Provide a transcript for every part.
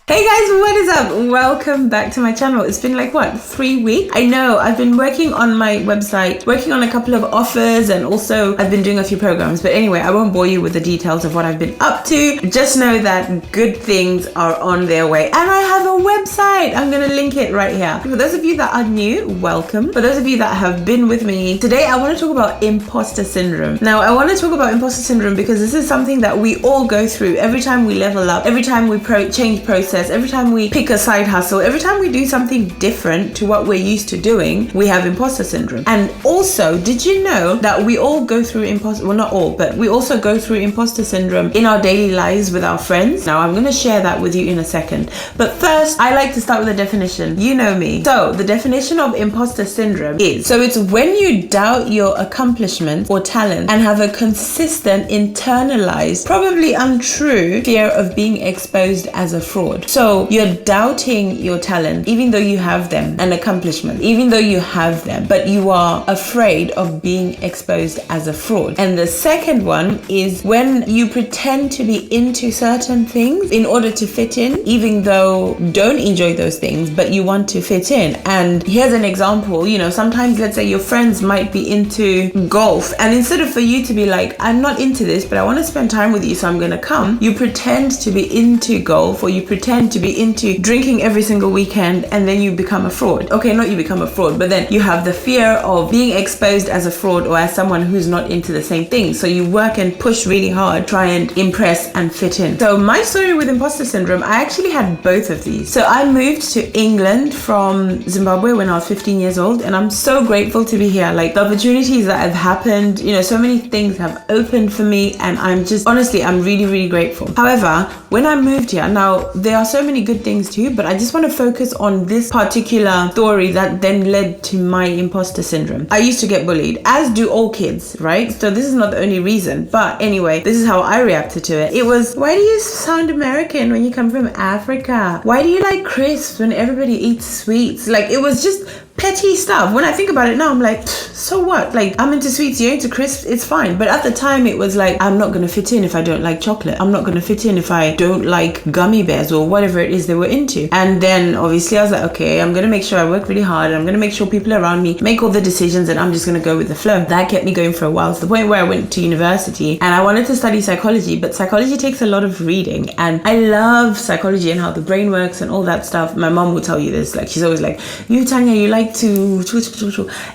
Hey guys, what is up? Welcome back to my channel. It's been like 3 weeks? I know I've been working on my website, working on a couple of offers, and also I've been doing a few programs. But anyway, I won't bore you with the details of what I've been up to. Just know that good things are on their way. And I have a website. I'm gonna link it right here. For those of you that are new, welcome. For those of you that have been with me, today I want to talk about imposter syndrome. Now, I want to talk about imposter syndrome because this is something that we all go through every time we level up, every time we change process, every time we pick a side hustle, every time we do something different to what we're used to doing, we have imposter syndrome. And also, did you know that we all go through well, not all, but we also go through imposter syndrome in our daily lives with our friends? Now, I'm going to share that with you in a second. But first, I like to start with a definition. You know me. So, the definition of imposter syndrome is, so it's when you doubt your accomplishments or talent and have a consistent, internalized, probably untrue fear of being exposed as a fraud. So you're doubting your talent, even though you have them, and accomplishment, even though you have them, but you are afraid of being exposed as a fraud. And the second one is when you pretend to be into certain things in order to fit in, even though you don't enjoy those things, but you want to fit in. And here's an example, sometimes let's say your friends might be into golf, and instead of for you to be like, I'm not into this, but I want to spend time with you, so I'm going to come, you pretend to be into golf, or you pretend to be into drinking every single weekend, and then you become a fraud. Okay, not you become a fraud, but then you have the fear of being exposed as a fraud or as someone who's not into the same thing. So you work and push really hard, try and impress and fit in. So my story with imposter syndrome, I actually had both of these. So I moved to England from Zimbabwe when I was 15 years old, and I'm so grateful to be here. Like, the opportunities that have happened, so many things have opened for me, and I'm just, honestly, I'm really, really grateful. However, when I moved here, now there are so many good things too, but I just want to focus on this particular story that then led to my imposter syndrome. I used to get bullied, as do all kids, right? So this is not the only reason, but anyway, this is how I reacted to it. It was, why do you sound American when you come from Africa? Why do you like crisps when everybody eats sweets? Like, it was just petty stuff. When I think about it now, I'm like, so what? Like, I'm into sweets, you're into crisps, it's fine. But at the time, it was like, I'm not going to fit in if I don't like chocolate. I'm not going to fit in if I don't like gummy bears or whatever it is they were into. And then obviously I was like, okay, I'm going to make sure I work really hard, and I'm going to make sure people around me make all the decisions, and I'm just going to go with the flow. That kept me going for a while, to the point where I went to university and I wanted to study psychology, but psychology takes a lot of reading, and I love psychology and how the brain works and all that stuff. My mom will tell you this, like, she's always like, you Tanya, you like to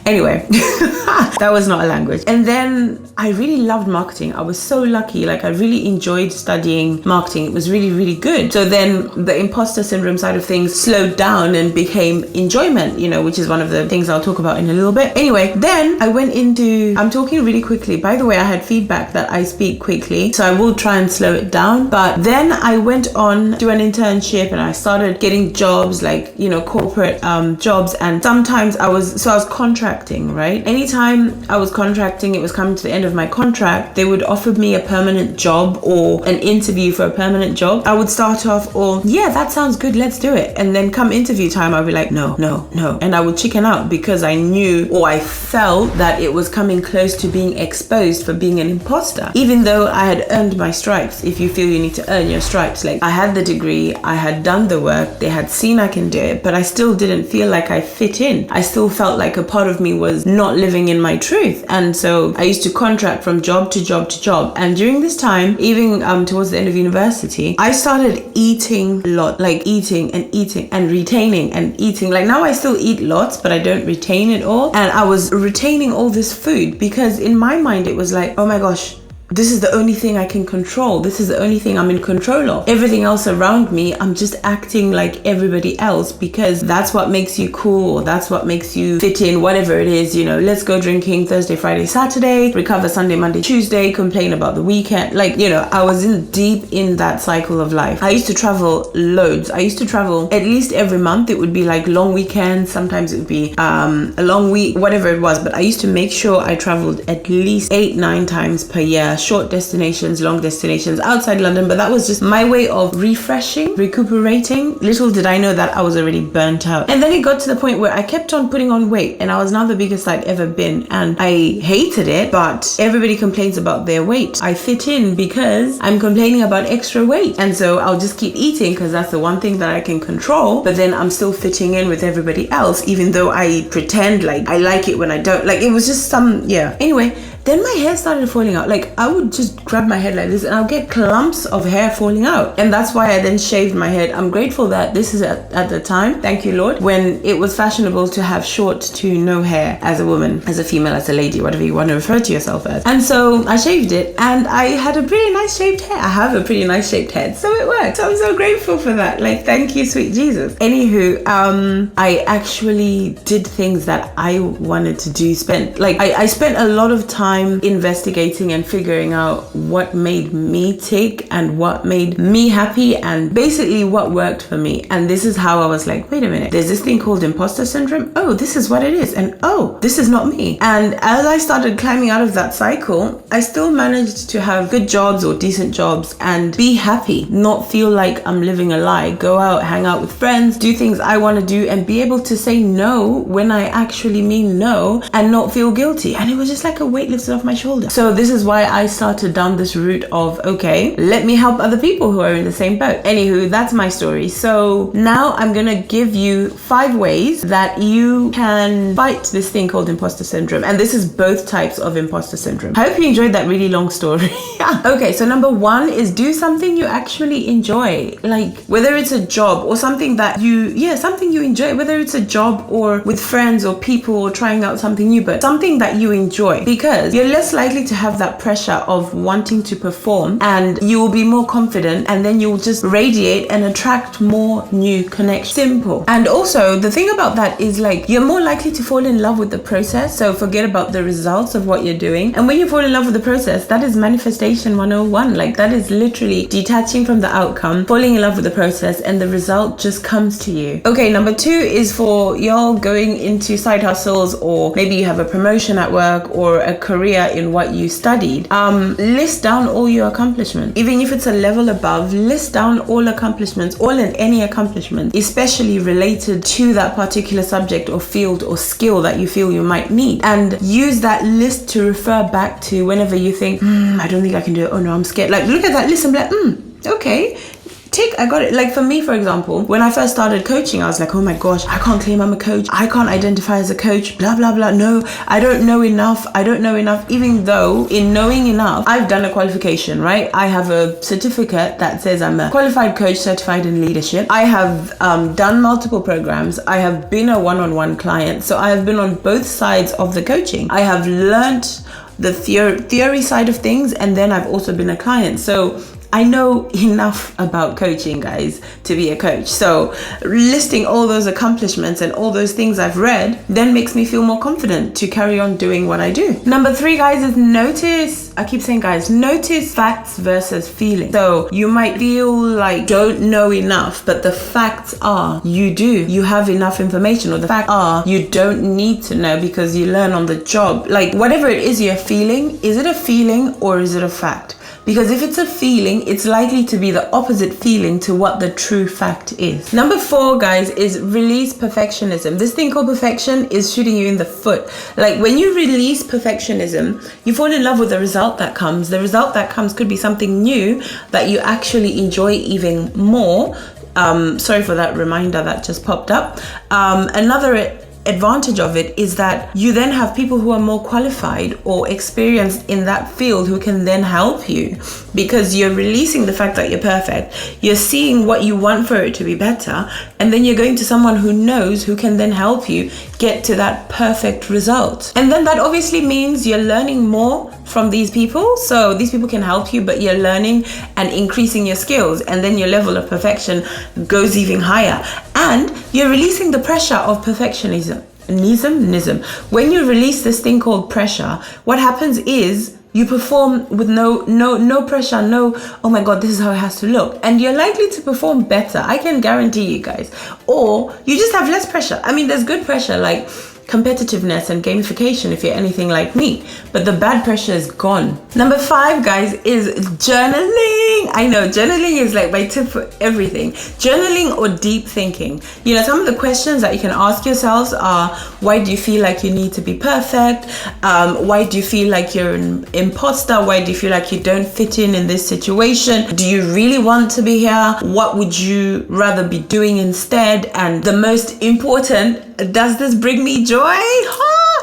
anyway. That was not a language. And then I really loved marketing. I was so lucky. Like, I really enjoyed studying marketing. It was really, really good. So then the imposter syndrome side of things slowed down and became enjoyment, which is one of the things I'll talk about in a little bit. Anyway, then I went into, I'm talking really quickly. By the way, I had feedback that I speak quickly, so I will try and slow it down. But then I went on to an internship, and I started getting jobs, like, corporate jobs. And sometimes I was contracting, right? Anytime I was contracting, it was coming to the end of my contract, they would offer me a permanent job or an interview for a permanent job. I would start off, yeah, that sounds good, let's do it. And then come interview time, I'd be like, no. And I would chicken out because I knew, or I felt that it was coming close to being exposed for being an imposter, even though I had earned my stripes. If you feel you need to earn your stripes, like, I had the degree, I had done the work, they had seen I can do it, but I still didn't feel like I fit in. I still felt like a part of me was not living in my truth. And so I used to contract from job to job to job. And during this time, even towards the end of university, I started eating a lot, like eating and retaining and eating. Like, now I still eat lots, but I don't retain it all. And I was retaining all this food because in my mind, it was like, oh my gosh, this is the only thing I can control. This is the only thing I'm in control of. Everything else around me, I'm just acting like everybody else because that's what makes you cool. That's what makes you fit in, whatever it is, let's go drinking Thursday, Friday, Saturday, recover Sunday, Monday, Tuesday, complain about the weekend. Like, I was deep in that cycle of life. I used to travel loads. I used to travel at least every month. It would be like long weekends. Sometimes it would be a long week, whatever it was. But I used to make sure I traveled at least 8-9 times per year, short destinations, long destinations outside London, but that was just my way of refreshing, recuperating. Little did I know that I was already burnt out. And then it got to the point where I kept on putting on weight, and I was now the biggest I'd ever been, and I hated it. But everybody complains about their weight. I fit in because I'm complaining about extra weight, and so I'll just keep eating because that's the one thing that I can control. But then I'm still fitting in with everybody else, even though I pretend like I like it when I don't. Like, it was just anyway. Then my hair started falling out. Like, I would just grab my head like this and I'll get clumps of hair falling out. And that's why I then shaved my head. I'm grateful that this is at the time, thank you Lord, when it was fashionable to have short to no hair as a woman, as a female, as a lady, whatever you want to refer to yourself as. And so I shaved it and I had a pretty nice shaped hair. I have a pretty nice shaped head, so it worked. So I'm so grateful for that. Like, thank you, sweet Jesus. Anywho, I actually did things that I wanted to do. I spent a lot of time investigating and figuring out what made me tick and what made me happy and basically what worked for me. And this is how I was like, wait a minute, there's this thing called imposter syndrome. Oh, this is what it is. And oh, this is not me. And as I started climbing out of that cycle, I still managed to have good jobs or decent jobs and be happy, not feel like I'm living a lie, go out, hang out with friends, do things I want to do, and be able to say no when I actually mean no and not feel guilty. And it was just like a weight lifted off my shoulder. So this is why I started down this route of, okay, let me help other people who are in the same boat. Anywho, that's my story. So now I'm gonna give you 5 ways that you can fight this thing called imposter syndrome. And this is both types of imposter syndrome. I hope you enjoyed that really long story. Okay, so number 1 is do something you actually enjoy. Like, whether it's a job or something that something you enjoy, whether it's a job or with friends or people or trying out something new, but something that you enjoy, because you're less likely to have that pressure of wanting to perform, and you will be more confident, and then you'll just radiate and attract more new connections. Simple. And also the thing about that is, like, you're more likely to fall in love with the process. So forget about the results of what you're doing. And when you fall in love with the process, that is manifestation 101. Like, that is literally detaching from the outcome, falling in love with the process, and the result just comes to you. Okay, number 2 is for y'all going into side hustles, or maybe you have a promotion at work or a career in what you studied. List down all your accomplishments. Even if it's a level above, list down all accomplishments, all and any accomplishments, especially related to that particular subject or field or skill that you feel you might need. And use that list to refer back to whenever you think, I don't think I can do it. Oh no, I'm scared. Like, look at that list and be like, okay, tick, I got it. Like, for me, for example, when I first started coaching, I was like, oh my gosh, I can't claim I'm a coach. I can't identify as a coach, blah, blah, blah. No, I don't know enough. Even though in knowing enough, I've done a qualification, right? I have a certificate that says I'm a qualified coach certified in leadership. I have done multiple programs. I have been a one-on-one client. So I have been on both sides of the coaching. I have learned the theory side of things, and then I've also been a client. So I know enough about coaching, guys, to be a coach. So listing all those accomplishments and all those things I've read then makes me feel more confident to carry on doing what I do. Number 3, guys, is notice. I keep saying, guys, notice facts versus feelings. So you might feel like don't know enough, but the facts are you do. You have enough information, or the facts are you don't need to know because you learn on the job. Like, whatever it is you're feeling, is it a feeling or is it a fact? Because if it's a feeling, it's likely to be the opposite feeling to what the true fact is. Number 4, guys, is release perfectionism. This thing called perfection is shooting you in the foot. Like, when you release perfectionism, you fall in love with the result that comes. The result that comes could be something new that you actually enjoy even more. Sorry for that reminder that just popped up. Another advantage of it is that you then have people who are more qualified or experienced in that field who can then help you, because you're releasing the fact that you're perfect. You're seeing what you want for it to be better, and then you're going to someone who knows, who can then help you get to that perfect result. And then that obviously means you're learning more from these people. So these people can help you, but you're learning and increasing your skills, and then your level of perfection goes even higher. And you're releasing the pressure of perfectionism. When you release this thing called pressure, what happens is you perform with no pressure, no, oh my God, this is how it has to look. And you're likely to perform better. I can guarantee you guys. Or you just have less pressure. I mean, there's good pressure. Like, competitiveness and gamification if you're anything like me. But the bad pressure is gone. Number 5, guys, is journaling. I know journaling is like my tip for everything. Journaling or deep thinking. You know, some of the questions that you can ask yourselves are, why do you feel like you need to be perfect? Why do you feel like you're an imposter? Why do you feel like you don't fit in this situation? Do you really want to be here? What would you rather be doing instead? And the most important, does this bring me joy?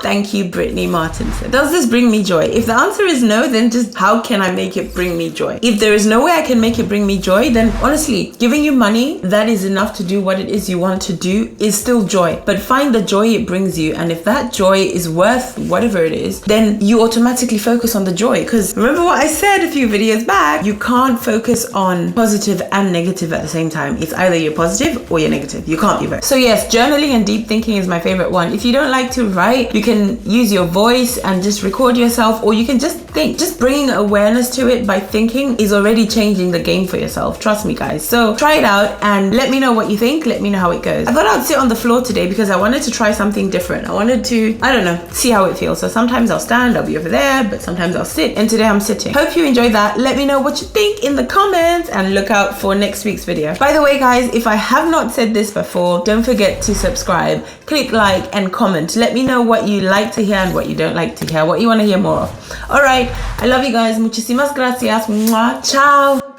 Thank you, Brittany Martinson. Does this bring me joy? If the answer is no, then just how can I make it bring me joy? If there is no way I can make it bring me joy, then honestly, giving you money that is enough to do what it is you want to do is still joy. But find the joy it brings you. And if that joy is worth whatever it is, then you automatically focus on the joy. Because remember what I said a few videos back, you can't focus on positive and negative at the same time. It's either you're positive or you're negative. You can't be both. So yes, journaling and deep thinking is my favorite one. If you don't like to write, you can use your voice and just record yourself, or you can just think. Just bringing awareness to it by thinking is already changing the game for yourself. Trust me, guys. So try it out and let me know what you think. Let me know how it goes. I thought I'd sit on the floor today because I wanted to try something different. I wanted to, I don't know, see how it feels. So sometimes I'll stand, I'll be over there, but sometimes I'll sit. And today I'm sitting. Hope you enjoyed that. Let me know what you think in the comments and look out for next week's video. By the way, guys, if I have not said this before, don't forget to subscribe, click like and comment. Let me know what you like to hear and what you don't like to hear, what you want to hear more of. All right, I love you guys. Muchísimas gracias. Mwah. Ciao.